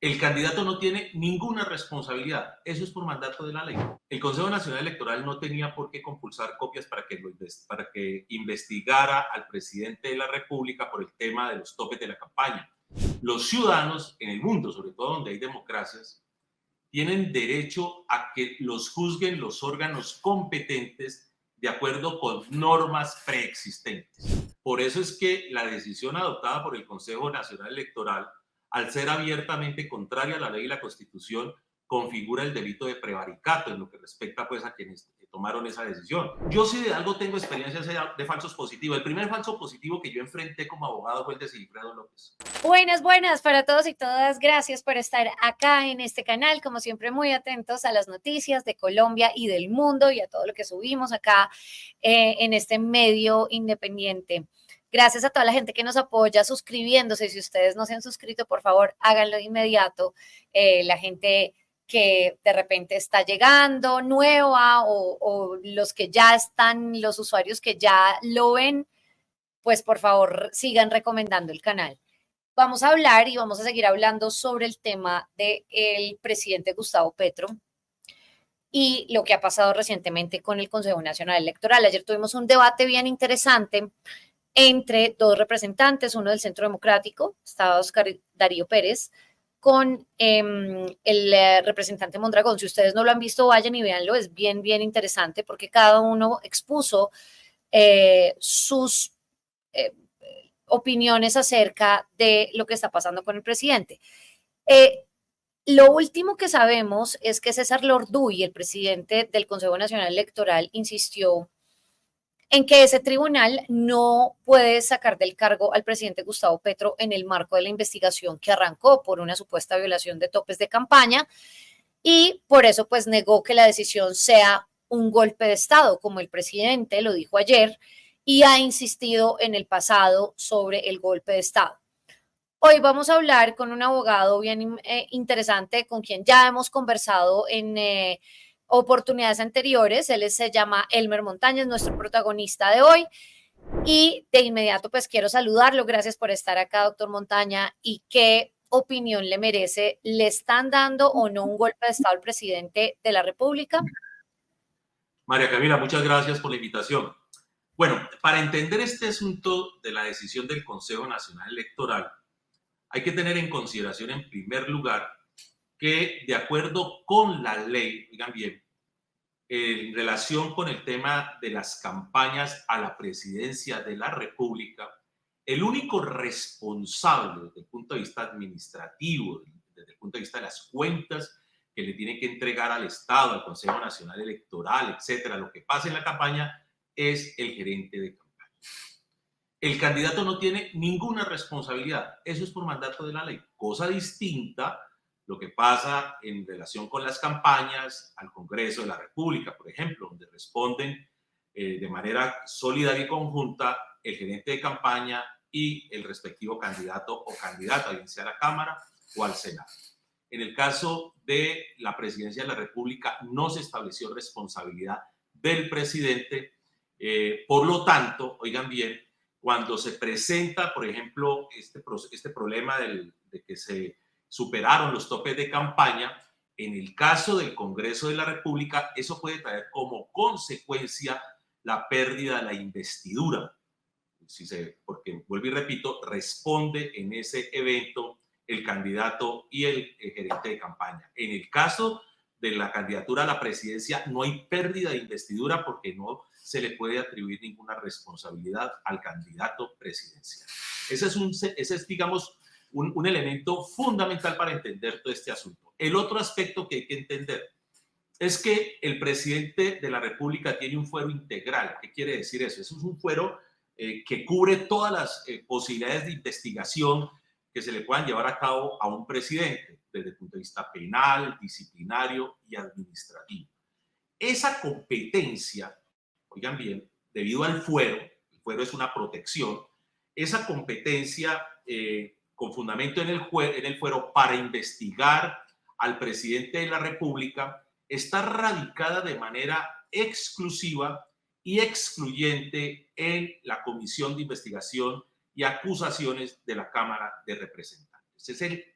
El candidato no tiene ninguna responsabilidad. Eso es por mandato de la ley. El Consejo Nacional Electoral no tenía por qué compulsar copias para que investigara al presidente de la República por el tema de los topes de la campaña. Los ciudadanos en el mundo, sobre todo donde hay democracias, tienen derecho a que los juzguen los órganos competentes de acuerdo con normas preexistentes. Por eso es que la decisión adoptada por el Consejo Nacional Electoral, al ser abiertamente contraria a la ley y la Constitución, configura el delito de prevaricato en lo que respecta pues a quienes tomaron esa decisión. Yo sí de algo tengo experiencias de falsos positivos. El primer falso positivo que yo enfrenté como abogado fue el de Sigfredo López. Buenas, buenas para todos y todas. Gracias por estar acá en este canal. Como siempre, muy atentos a las noticias de Colombia y del mundo y a todo lo que subimos acá en este medio independiente. Gracias a toda la gente que nos apoya suscribiéndose. Si ustedes no se han suscrito, por favor, háganlo de inmediato. La gente que de repente está llegando nueva o los que ya están, los usuarios que ya lo ven, pues por favor sigan recomendando el canal. Vamos a hablar y vamos a seguir hablando sobre el tema del presidente Gustavo Petro y lo que ha pasado recientemente con el Consejo Nacional Electoral. Ayer tuvimos un debate bien interesante entre dos representantes, uno del Centro Democrático, estaba Oscar Darío Pérez, con el representante Mondragón. Si ustedes no lo han visto, vayan y véanlo, es bien, bien interesante porque cada uno expuso sus opiniones acerca de lo que está pasando con el presidente. Lo último que sabemos es que César Lorduy, el presidente del Consejo Nacional Electoral, insistió en que ese tribunal no puede sacar del cargo al presidente Gustavo Petro en el marco de la investigación que arrancó por una supuesta violación de topes de campaña y por eso pues negó que la decisión sea un golpe de Estado, como el presidente lo dijo ayer, y ha insistido en el pasado sobre el golpe de Estado. Hoy vamos a hablar con un abogado bien interesante con quien ya hemos conversado en oportunidades anteriores. Él se llama Elmer Montañez, nuestro protagonista de hoy. Y de inmediato pues quiero saludarlo. Gracias por estar acá, doctor Montaña. ¿Y qué opinión le merece? ¿Le están dando o no un golpe de Estado al presidente de la República? María Camila, muchas gracias por la invitación. Bueno, para entender este asunto de la decisión del Consejo Nacional Electoral, hay que tener en consideración, en primer lugar, que de acuerdo con la ley, digan bien, en relación con el tema de las campañas a la presidencia de la República, el único responsable desde el punto de vista administrativo, desde el punto de vista de las cuentas que le tiene que entregar al Estado, al Consejo Nacional Electoral, etcétera, lo que pase en la campaña, es el gerente de campaña. El candidato no tiene ninguna responsabilidad. Eso es por mandato de la ley. Cosa distinta lo que pasa en relación con las campañas al Congreso de la República, por ejemplo, donde responden de manera solidaria y conjunta el gerente de campaña y el respectivo candidato o candidata, bien sea a la Cámara o al Senado. En el caso de la presidencia de la República no se estableció responsabilidad del presidente. Por lo tanto, oigan bien, cuando se presenta, por ejemplo, este problema de que se superaron los topes de campaña, en el caso del Congreso de la República, eso puede traer como consecuencia la pérdida de la investidura. Porque, vuelvo y repito, responde en ese evento el candidato y el gerente de campaña. En el caso de la candidatura a la presidencia, no hay pérdida de investidura porque no se le puede atribuir ninguna responsabilidad al candidato presidencial. Ese es digamos, un elemento fundamental para entender todo este asunto. El otro aspecto que hay que entender es que el presidente de la República tiene un fuero integral. ¿Qué quiere decir eso? Eso es un fuero que cubre todas las posibilidades de investigación que se le puedan llevar a cabo a un presidente desde el punto de vista penal, disciplinario y administrativo. Esa competencia, oigan bien, debido al fuero, el fuero es una protección, esa competencia con fundamento en el fuero para investigar al presidente de la República está radicada de manera exclusiva y excluyente en la Comisión de Investigación y Acusaciones de la Cámara de Representantes. Es el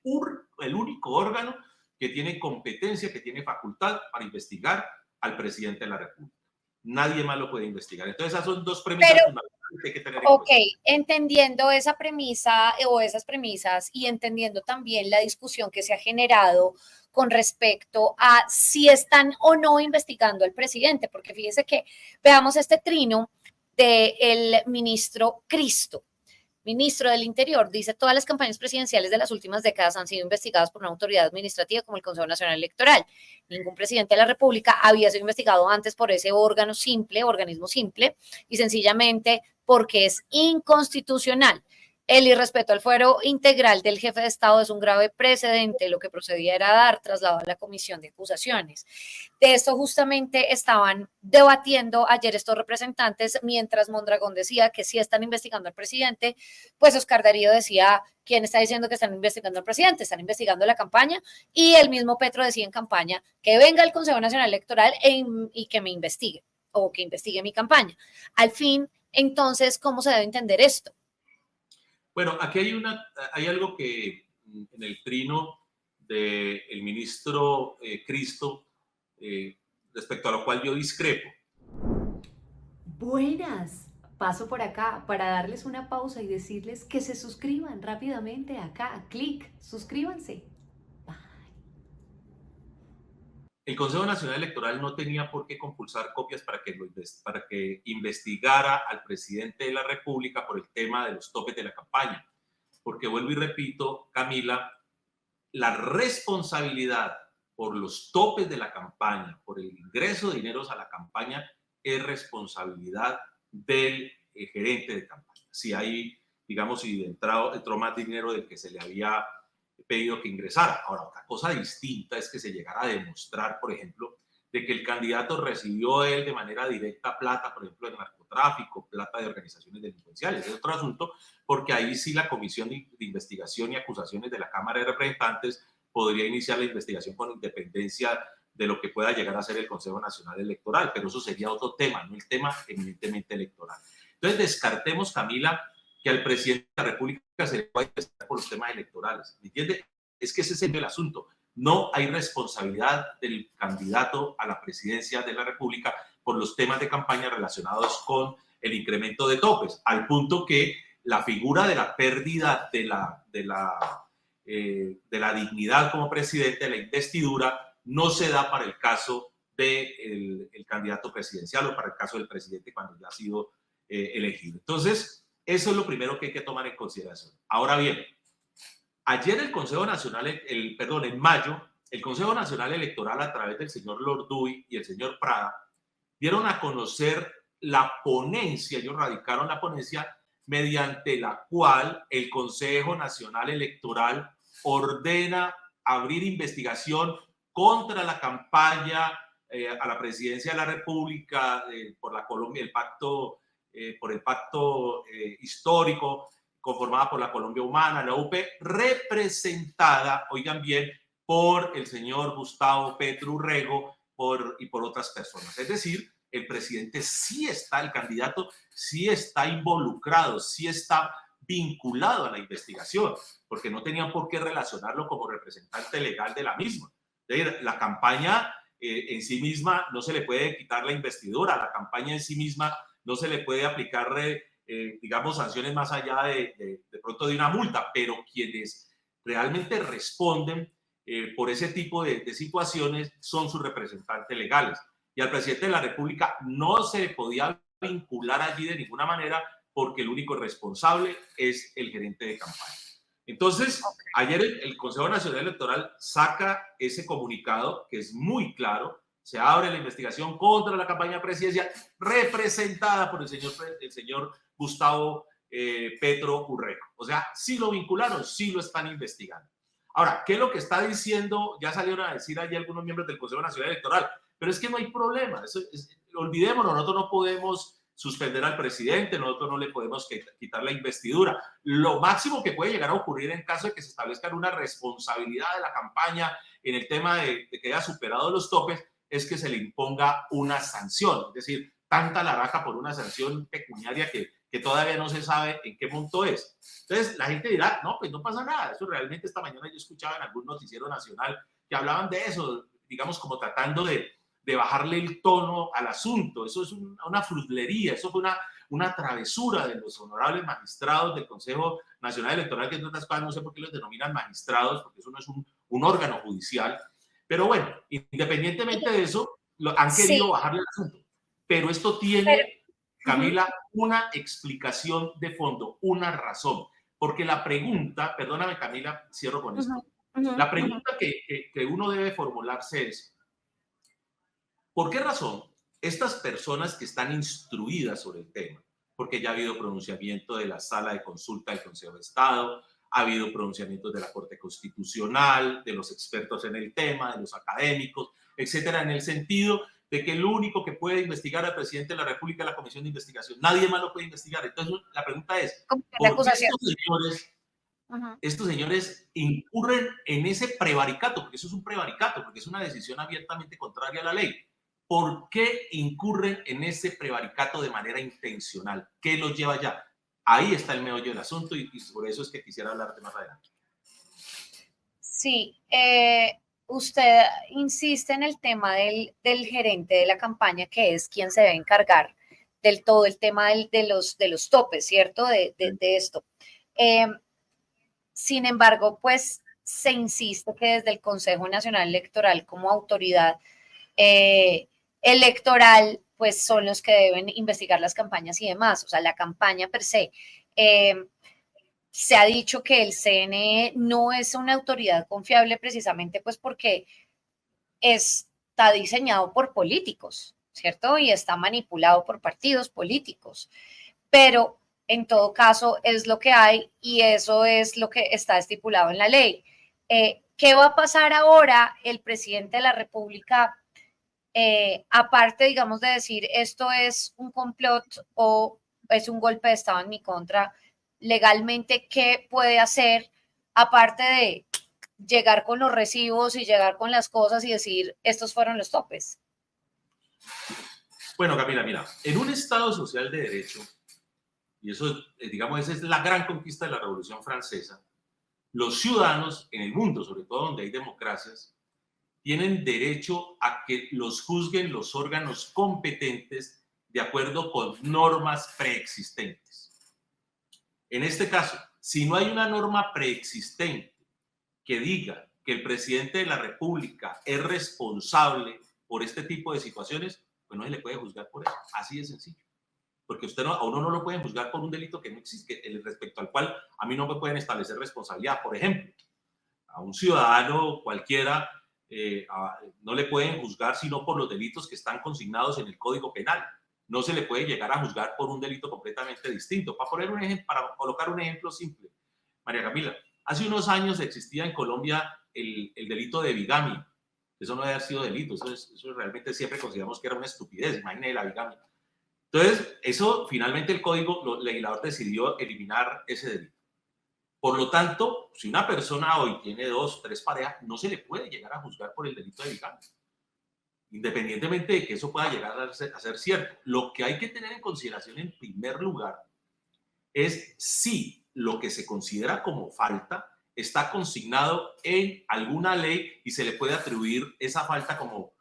el único órgano que tiene competencia, que tiene facultad para investigar al presidente de la República. Nadie más lo puede investigar. Entonces, esas son dos premisas fundamentales que hay que tener en cuenta. Entendiendo esa premisa o esas premisas y entendiendo también la discusión que se ha generado con respecto a si están o no investigando al presidente, porque fíjese que veamos este trino del ministro Cristo. Ministro del Interior, dice, todas las campañas presidenciales de las últimas décadas han sido investigadas por una autoridad administrativa como el Consejo Nacional Electoral. Ningún presidente de la República había sido investigado antes por ese organismo simple, y sencillamente porque es inconstitucional. El irrespeto al fuero integral del jefe de Estado es un grave precedente. Lo que procedía era dar traslado a la comisión de acusaciones. De esto justamente estaban debatiendo ayer estos representantes, mientras Mondragón decía que sí están investigando al presidente, pues Oscar Darío decía, ¿quién está diciendo que están investigando al presidente? Están investigando la campaña, y el mismo Petro decía en campaña que venga el Consejo Nacional Electoral y que me investigue, o que investigue mi campaña. Al fin, entonces, ¿cómo se debe entender esto? Bueno, aquí hay algo que en el trino del ministro Cristo, respecto a lo cual yo discrepo. Buenas, paso por acá para darles una pausa y decirles que se suscriban rápidamente acá, clic, suscríbanse. El Consejo Nacional Electoral no tenía por qué compulsar copias para que investigara al presidente de la República por el tema de los topes de la campaña. Porque vuelvo y repito, Camila, la responsabilidad por los topes de la campaña, por el ingreso de dineros a la campaña, es responsabilidad del gerente de campaña. Si hay, digamos, si entró más dinero del que se le había pedido que ingresara. Ahora, otra cosa distinta es que se llegara a demostrar, por ejemplo, de que el candidato recibió él de manera directa plata, por ejemplo, de narcotráfico, plata de organizaciones delincuenciales. Es otro asunto, porque ahí sí la Comisión de Investigación y Acusaciones de la Cámara de Representantes podría iniciar la investigación con independencia de lo que pueda llegar a ser el Consejo Nacional Electoral, pero eso sería otro tema, no el tema eminentemente electoral. Entonces, descartemos, Camila, que al presidente de la República se le pueda investigar por los temas electorales. ¿Me entiende? Es que ese es el asunto. No hay responsabilidad del candidato a la presidencia de la República por los temas de campaña relacionados con el incremento de topes, al punto que la figura de la pérdida de la dignidad como presidente, de la investidura, no se da para el caso del candidato presidencial o para el caso del presidente cuando ya ha sido elegido. Entonces, eso es lo primero que hay que tomar en consideración. Ahora bien, ayer el Consejo Nacional, en mayo, el Consejo Nacional Electoral, a través del señor Lorduy y el señor Prada, dieron a conocer la ponencia, ellos radicaron la ponencia mediante la cual el Consejo Nacional Electoral ordena abrir investigación contra la campaña a la presidencia de la República por la Colombia, por el pacto histórico conformada por la Colombia Humana, la UP, representada, oigan bien, por el señor Gustavo Petro Urrego y por otras personas. Es decir, el presidente sí está, el candidato sí está involucrado, sí está vinculado a la investigación, porque no tenían por qué relacionarlo como representante legal de la misma. Es decir, la campaña en sí misma no se le puede quitar la investidura, la campaña en sí misma no se le puede aplicar, digamos, sanciones más allá de pronto de una multa, pero quienes realmente responden por ese tipo de situaciones son sus representantes legales. Y al presidente de la República no se le podía vincular allí de ninguna manera porque el único responsable es el gerente de campaña. Entonces, ayer el Consejo Nacional Electoral saca ese comunicado que es muy claro. Se abre la investigación contra la campaña presidencial representada por el señor Gustavo Petro Urrego. O sea, sí lo vincularon, sí lo están investigando. Ahora, ¿qué es lo que está diciendo? Ya salieron a decir allí algunos miembros del Consejo Nacional Electoral, pero es que no hay problema. Olvidémonos, nosotros no podemos suspender al presidente, nosotros no le podemos quitar la investidura. Lo máximo que puede llegar a ocurrir en caso de que se establezca una responsabilidad de la campaña en el tema de que haya superado los topes es que se le imponga una sanción, es decir, tanta laraca por una sanción pecuniaria que que todavía no se sabe en qué punto es. Entonces la gente dirá, no, pues no pasa nada. Eso realmente esta mañana yo escuchaba en algún noticiero nacional que hablaban de eso, digamos como tratando de bajarle el tono al asunto. Eso es una fruslería, eso fue una travesura de los honorables magistrados del Consejo Nacional Electoral, que entre otras cosas no sé por qué los denominan magistrados, porque eso no es un órgano judicial. Pero bueno, independientemente de eso, han querido Sí, bajarle el asunto. Pero esto pero, tiene, ujú, Camila, una explicación de fondo, una razón. Porque la pregunta, perdóname Camila, cierro con ujú, esto. ujú, La ujú. pregunta que uno debe formularse es, ¿por qué razón estas personas que están instruidas sobre el tema? Porque ya ha habido pronunciamiento de la Sala de Consulta del Consejo de Estado, ha habido pronunciamientos de la Corte Constitucional, de los expertos en el tema, de los académicos, etcétera, en el sentido de que el único que puede investigar al presidente de la República es la Comisión de Investigación. Nadie más lo puede investigar. Entonces, la pregunta es, Comisión de ¿por qué acusación. Ujú. estos señores incurren en ese prevaricato? Porque eso es un prevaricato, porque es una decisión abiertamente contraria a la ley. ¿Por qué incurren en ese prevaricato de manera intencional? ¿Qué los lleva allá? Ahí está el meollo del asunto y por eso es que quisiera hablarte más adelante. Sí, usted insiste en el tema del gerente de la campaña, que es quien se debe encargar del todo el tema de los topes, ¿cierto? De esto. Eh, Sin embargo, pues se insiste que desde el Consejo Nacional Electoral como autoridad electoral, pues son los que deben investigar las campañas y demás, o sea, la campaña per se. Eh, Se ha dicho que el CNE no es una autoridad confiable precisamente pues porque está diseñado por políticos, ¿cierto? Y está manipulado por partidos políticos. Pero en todo caso es lo que hay y eso es lo que está estipulado en la ley. ¿Qué va a pasar ahora? El presidente de la República, aparte, digamos, de decir esto es un complot o es un golpe de Estado en mi contra, legalmente, ¿qué puede hacer aparte de llegar con los recibos y llegar con las cosas y decir estos fueron los topes? Bueno, Camila, mira, en un Estado social de derecho, y eso, digamos, esa es la gran conquista de la Revolución Francesa, los ciudadanos en el mundo, sobre todo donde hay democracias, tienen derecho a que los juzguen los órganos competentes de acuerdo con normas preexistentes. En este caso, si no hay una norma preexistente que diga que el presidente de la República es responsable por este tipo de situaciones, pues no se le puede juzgar por eso. Así de sencillo. Porque a uno no lo pueden juzgar por un delito que no existe, respecto al cual a mí no me pueden establecer responsabilidad. Por ejemplo, a un ciudadano cualquiera no le pueden juzgar sino por los delitos que están consignados en el Código Penal. No se le puede llegar a juzgar por un delito completamente distinto. Para colocar un ejemplo simple, María Camila, hace unos años existía en Colombia el delito de bigamia. Eso no debe haber sido delito, eso realmente siempre consideramos que era una estupidez, imagínate la bigamia. Entonces, eso finalmente el legislador decidió eliminar ese delito. Por lo tanto, si una persona hoy tiene 2, 3 parejas, no se le puede llegar a juzgar por el delito de bigamia, independientemente de que eso pueda llegar a ser cierto. Lo que hay que tener en consideración en primer lugar es si lo que se considera como falta está consignado en alguna ley y se le puede atribuir esa falta como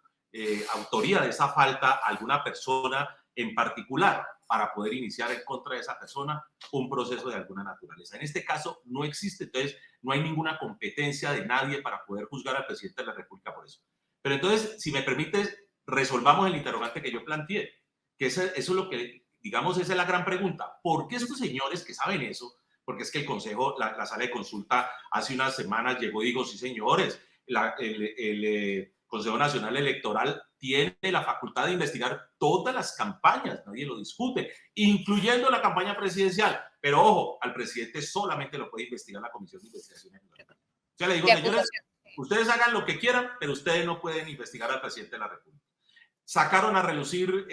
autoría de esa falta a alguna persona en particular para poder iniciar en contra de esa persona un proceso de alguna naturaleza. En este caso no existe, entonces no hay ninguna competencia de nadie para poder juzgar al presidente de la República por eso. Pero entonces, si me permites, resolvamos el interrogante que yo planteé, que eso es lo que, digamos, esa es la gran pregunta. ¿Por qué estos señores que saben eso? Porque es que el Consejo, la sala de consulta hace unas semanas llegó y dijo, sí señores, el Consejo Nacional Electoral tiene la facultad de investigar todas las campañas, nadie lo discute, incluyendo la campaña presidencial. Pero ojo, al presidente solamente lo puede investigar la Comisión de Investigación. Yo le digo, De señores, acusación. ustedes hagan lo que quieran, pero ustedes no pueden investigar al presidente de la República. Sacaron a relucir,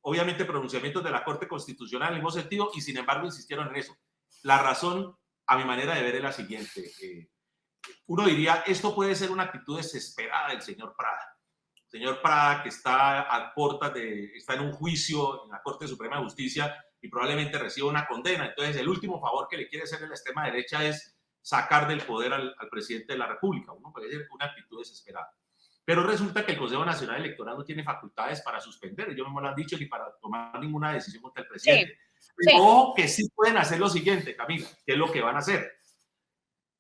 obviamente, pronunciamientos de la Corte Constitucional en el mismo sentido y sin embargo insistieron en eso. La razón, a mi manera de ver, es la siguiente. Uno diría, esto puede ser una actitud desesperada del señor Prada. El señor Prada, que está a puertas está en un juicio en la Corte Suprema de Justicia y probablemente reciba una condena. Entonces, el último favor que le quiere hacer la extrema derecha es sacar del poder al presidente de la República. Uno puede decir una actitud desesperada. Pero resulta que el Consejo Nacional Electoral no tiene facultades para suspender, ellos no me lo han dicho, ni para tomar ninguna decisión contra el presidente. Sí. Ojo que sí pueden hacer lo siguiente, Camila, ¿qué es lo que van a hacer?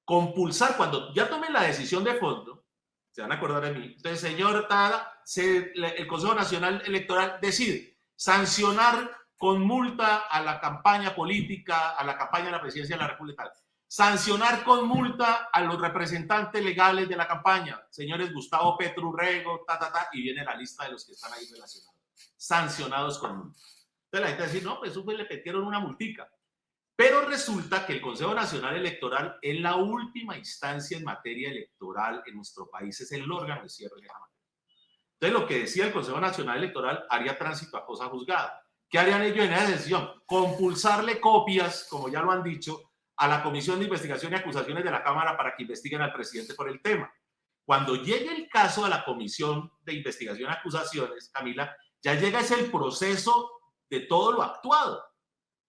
Compulsar, cuando ya tomen la decisión de fondo, se van a acordar de mí, entonces, señor Tada, el Consejo Nacional Electoral decide sancionar con multa a la campaña política, a la campaña de la presidencia de la República, sancionar con multa a los representantes legales de la campaña, señores Gustavo Petro Urrego, y viene la lista de los que están ahí relacionados, sancionados con multa. Entonces la gente va a decir, no, pues eso le metieron una multica. Pero resulta que el Consejo Nacional Electoral es la última instancia en materia electoral en nuestro país, es el órgano de cierre de la materia. Entonces lo que decía el Consejo Nacional Electoral haría tránsito a cosa juzgada. ¿Qué harían ellos en esa decisión? Compulsarle copias, como ya lo han dicho, a la Comisión de Investigación y Acusaciones de la Cámara para que investiguen al presidente por el tema. Cuando llegue el caso a la Comisión de Investigación y Acusaciones, Camila, ya llega ese el proceso de todo lo actuado,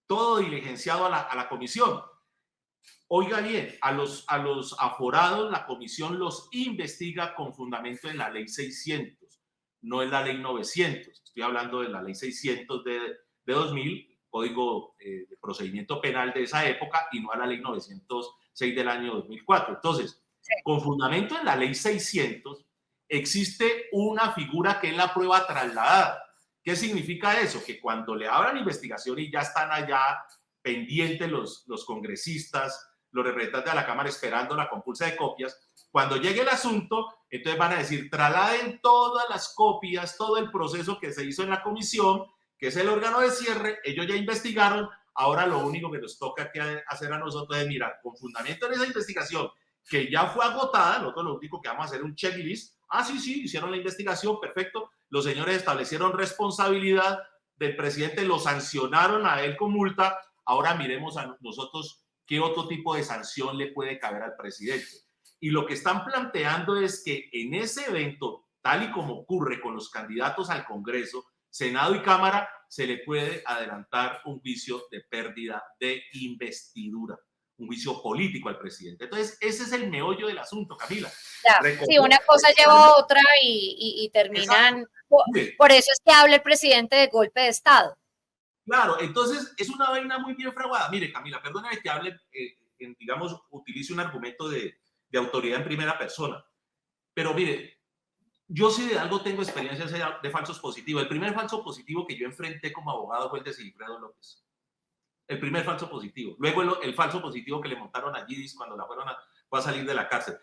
todo diligenciado a la comisión. Oiga bien, a los aforados la comisión los investiga con fundamento en la ley 600, no en la ley 900. Estoy hablando de la ley 600 de 2000, Código de Procedimiento Penal de esa época, y no a la ley 906 del año 2004. Entonces, con fundamento en la ley 600, existe una figura que es la prueba trasladada. ¿Qué significa eso? Que cuando le abran investigación y ya están allá pendientes los congresistas, los representantes de la Cámara esperando la compulsa de copias, cuando llegue el asunto, entonces van a decir, trasladen todas las copias, todo el proceso que se hizo en la comisión, que es el órgano de cierre, ellos ya investigaron, ahora lo único que nos toca hacer a nosotros es mirar, con fundamento en esa investigación, que ya fue agotada, nosotros lo único que vamos a hacer es un checklist, sí, hicieron la investigación, perfecto, los señores establecieron responsabilidad del presidente, lo sancionaron a él con multa, ahora miremos a nosotros qué otro tipo de sanción le puede caber al presidente. Y lo que están planteando es que en ese evento, tal y como ocurre con los candidatos al Congreso, Senado y Cámara, se le puede adelantar un juicio de pérdida de investidura, un juicio político al presidente. Entonces, ese es el meollo del asunto, Camila. Sí, una cosa lleva a otra y terminan. Por eso es que habla el presidente de golpe de Estado. Claro, entonces es una vaina muy bien fraguada. Mire, Camila, perdóname que hable, digamos, utilice un argumento de autoridad en primera persona. Pero mire, yo sí de algo tengo experiencia de falsos positivos. El primer falso positivo que yo enfrenté como abogado fue el de Sigfredo López. El primer falso positivo. Luego el falso positivo que le montaron a Gidis cuando fue a salir de la cárcel.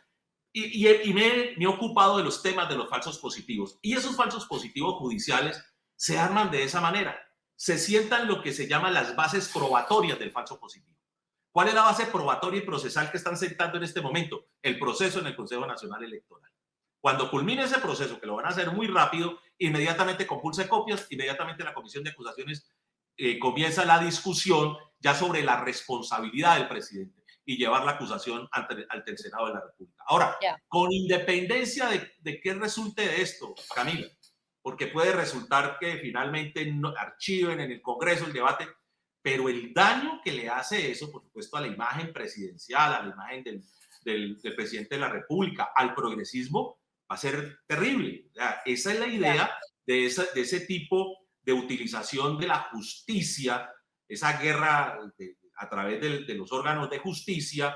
Y me he ocupado de los temas de los falsos positivos. Y esos falsos positivos judiciales se arman de esa manera. Se sientan lo que se llaman las bases probatorias del falso positivo. ¿Cuál es la base probatoria y procesal que están sentando en este momento? El proceso en el Consejo Nacional Electoral. Cuando culmine ese proceso, que lo van a hacer muy rápido, inmediatamente compulse copias, inmediatamente la Comisión de Acusaciones comienza la discusión ya sobre la responsabilidad del presidente y llevar la acusación ante el Senado de la República. Ahora, con independencia de qué resulte de esto, Camila, porque puede resultar que finalmente no archiven en el Congreso el debate, pero el daño que le hace eso, por supuesto, a la imagen presidencial, a la imagen del presidente de la República, al progresismo, va a ser terrible. O sea, esa es la idea de ese tipo de utilización de la justicia, esa guerra a través de los órganos de justicia,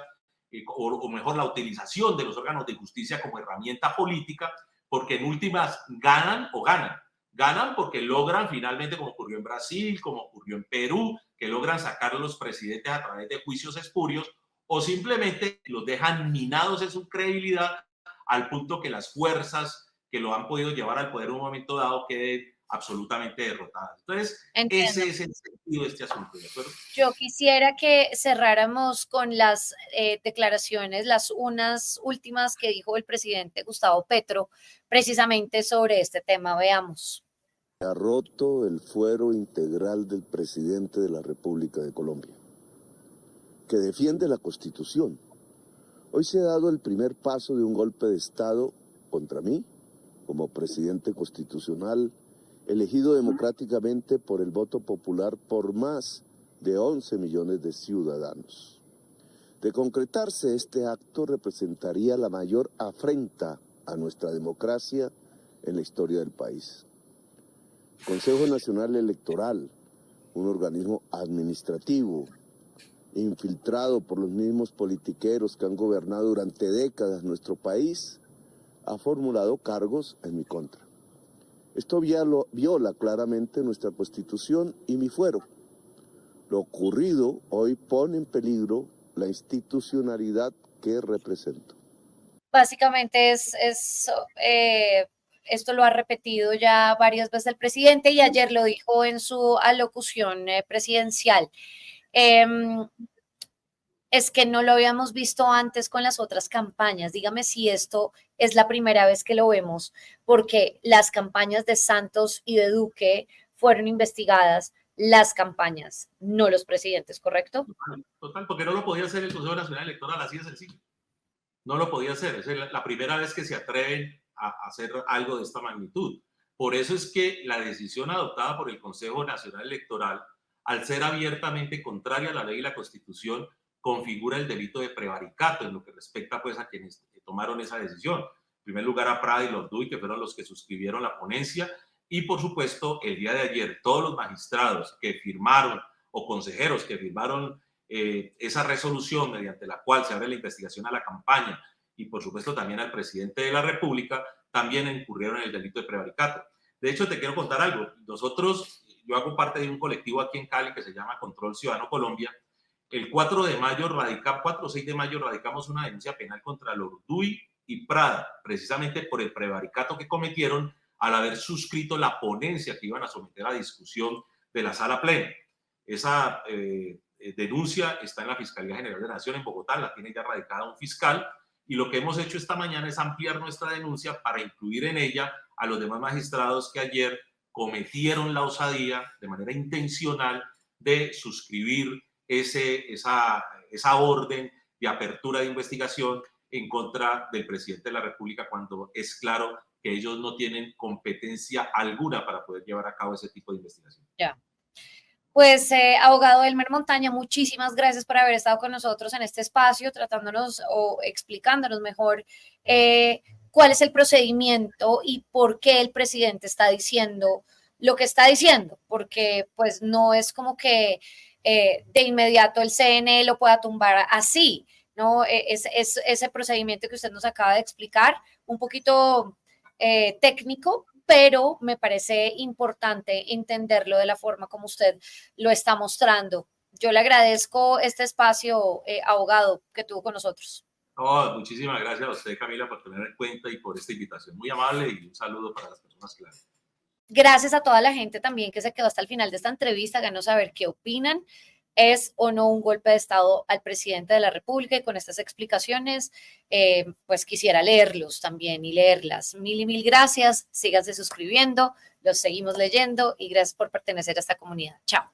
o mejor, la utilización de los órganos de justicia como herramienta política, porque en últimas ganan o ganan. Ganan porque logran finalmente, como ocurrió en Brasil, como ocurrió en Perú, que logran sacar a los presidentes a través de juicios espurios, o simplemente los dejan minados en su credibilidad al punto que las fuerzas que lo han podido llevar al poder en un momento dado queden absolutamente derrotadas. Entonces, ese es el sentido de este asunto, ¿de acuerdo? Yo quisiera que cerráramos con las declaraciones, unas últimas que dijo el presidente Gustavo Petro, precisamente sobre este tema. Veamos. Ha roto el fuero integral del presidente de la República de Colombia, que defiende la Constitución. Hoy se ha dado el primer paso de un golpe de Estado contra mí, como presidente constitucional, elegido democráticamente por el voto popular por más de 11 millones de ciudadanos. De concretarse este acto, representaría la mayor afrenta a nuestra democracia en la historia del país. El Consejo Nacional Electoral, un organismo administrativo, infiltrado por los mismos politiqueros que han gobernado durante décadas nuestro país, ha formulado cargos en mi contra. Esto viola claramente nuestra Constitución y mi fuero. Lo ocurrido hoy pone en peligro la institucionalidad que represento. Básicamente esto lo ha repetido ya varias veces el presidente y ayer lo dijo en su alocución presidencial. Es que no lo habíamos visto antes con las otras campañas. Dígame si esto es la primera vez que lo vemos, porque las campañas de Santos y de Duque fueron investigadas, las campañas, no los presidentes, ¿correcto? Total, porque no lo podía hacer el Consejo Nacional Electoral, así de sencillo. No lo podía hacer. Es la primera vez que se atreven a hacer algo de esta magnitud. Por eso es que la decisión adoptada por el Consejo Nacional Electoral, al ser abiertamente contraria a la ley y la Constitución, configura el delito de prevaricato en lo que respecta pues a quienes tomaron esa decisión. En primer lugar a Prada y Lorduy, que fueron los que suscribieron la ponencia, y por supuesto el día de ayer todos los magistrados que firmaron o consejeros que firmaron esa resolución mediante la cual se abre la investigación a la campaña y por supuesto también al presidente de la República, también incurrieron en el delito de prevaricato. De hecho, te quiero contar algo. Yo hago parte de un colectivo aquí en Cali que se llama Control Ciudadano Colombia. El 4 o 6 de mayo radicamos una denuncia penal contra Lorduy y Prada, precisamente por el prevaricato que cometieron al haber suscrito la ponencia que iban a someter a discusión de la sala plena. Esa denuncia está en la Fiscalía General de la Nación en Bogotá, la tiene ya radicada un fiscal, y lo que hemos hecho esta mañana es ampliar nuestra denuncia para incluir en ella a los demás magistrados que ayer cometieron la osadía de manera intencional de suscribir esa orden de apertura de investigación en contra del presidente de la República, cuando es claro que ellos no tienen competencia alguna para poder llevar a cabo ese tipo de investigación. Ya. Pues, abogado Elmer Montaña, muchísimas gracias por haber estado con nosotros en este espacio, tratándonos o explicándonos mejor cuál es el procedimiento y por qué el presidente está diciendo lo que está diciendo, porque pues no es como que de inmediato el CNE lo pueda tumbar así, ¿no? Es ese procedimiento que usted nos acaba de explicar, un poquito técnico, pero me parece importante entenderlo de la forma como usted lo está mostrando. Yo le agradezco este espacio, abogado, que tuvo con nosotros. Oh, muchísimas gracias a usted, Camila, por tener en cuenta y por esta invitación. Muy amable y un saludo para las personas claras. Gracias a toda la gente también que se quedó hasta el final de esta entrevista. Háganos saber qué opinan. ¿Es o no un golpe de Estado al presidente de la República? Y con estas explicaciones, pues quisiera leerlos también y leerlas. Mil y mil gracias. Síganse suscribiendo. Los seguimos leyendo y gracias por pertenecer a esta comunidad. Chao.